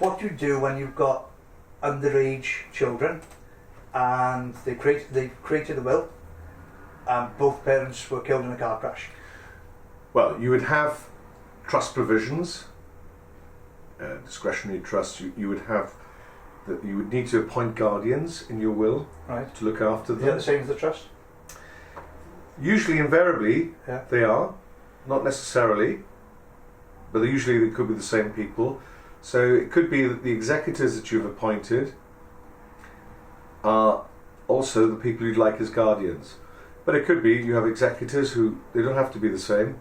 what you do when you've got underage children and they created a will and both parents were killed in a car crash. Well, you would have trust provisions, discretionary trust. You would have that you would need to appoint guardians in your will, right, to look after them. Is that the same as the trust? Usually, invariably, Yeah. they are. Not necessarily, but usually they could be the same people. So it could be that the executors that you've appointed are also the people you'd like as guardians. But it could be you have executors who, they don't have to be the same,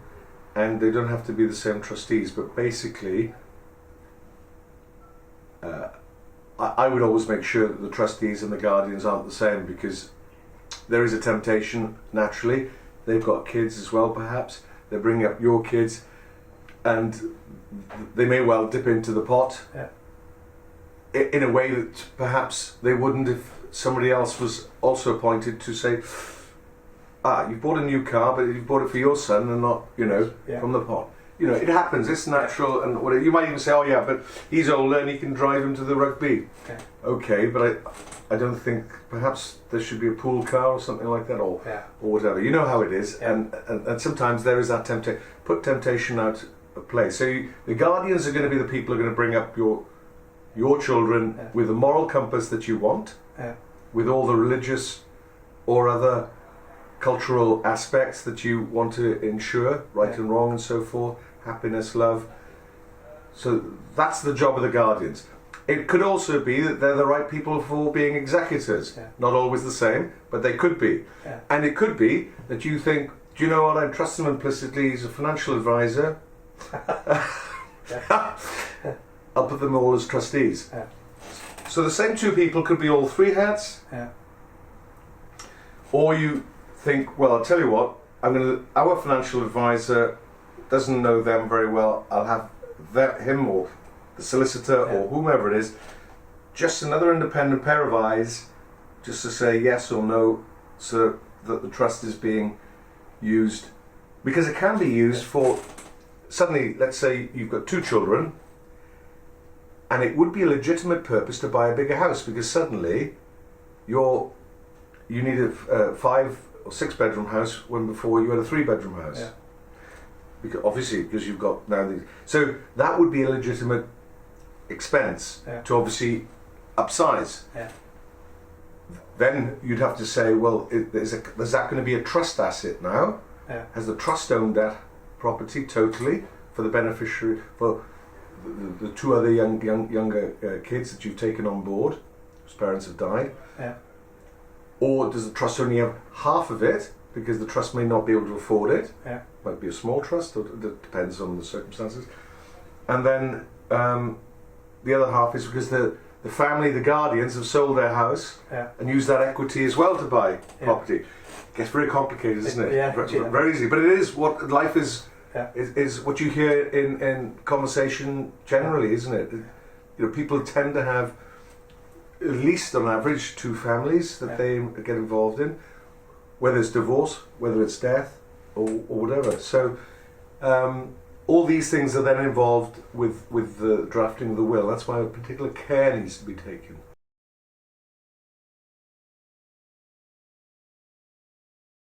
and they don't have to be the same trustees, but basically I would always make sure that the trustees and the guardians aren't the same, because there is a temptation, naturally. They've got kids as well, perhaps. They're bringing up your kids, and they may well dip into the pot, yeah, in a way that perhaps they wouldn't if somebody else was also appointed to say, you bought a new car, but you bought it for your son and not, yeah, from the pot. It happens, it's natural, and whatever. You might even say, oh yeah, but he's older and he can drive him to the rugby. okay, Okay, but I don't think, perhaps there should be a pool car or something like that, or yeah, or whatever. You know how it is, yeah, and sometimes there is that put temptation out of play. So the guardians are going to be the people who are going to bring up your children, yeah, with the moral compass that you want, yeah, with all the religious or other cultural aspects that you want to ensure, right, yeah, and wrong and so forth, happiness, love. So that's the job of the guardians. It could also be that they're the right people for being executors. yeah, Not always the same, but they could be. yeah, And it could be that you think, do you know what, I trust him implicitly, he's a financial advisor. yeah, I'll put them all as trustees. yeah, So the same two people could be all three heads, yeah, or you think, well, I'll tell you what, our financial advisor doesn't know them very well, I'll have him or the solicitor, yeah, or whomever it is, just another independent pair of eyes, just to say yes or no, so that the trust is being used, because it can be used for, suddenly, let's say you've got two children, and it would be a legitimate purpose to buy a bigger house, because suddenly you need a 5 or 6 bedroom house when before you had a 3 bedroom house. yeah, Because you've got now these. So that would be a legitimate expense, yeah, to obviously upsize. yeah, Then you'd have to say, well, is that going to be a trust asset now? yeah, Has the trust owned that property totally for the beneficiary, for the two other younger kids that you've taken on board, whose parents have died? yeah, Or does the trust only have half of it, because the trust may not be able to afford it? yeah, Might be a small trust, or it depends on the circumstances. And then the other half is because the family, the guardians, have sold their house, yeah, and used that equity as well to buy, yeah, property. Gets very complicated, isn't it? Yeah, Very easy. But it is what life is. yeah, Is what you hear in conversation generally, isn't it? People tend to have, at least on average, 2 families that yeah, they get involved in, whether it's divorce, whether it's death, or whatever. So all these things are then involved with the drafting of the will. That's why particular care needs to be taken.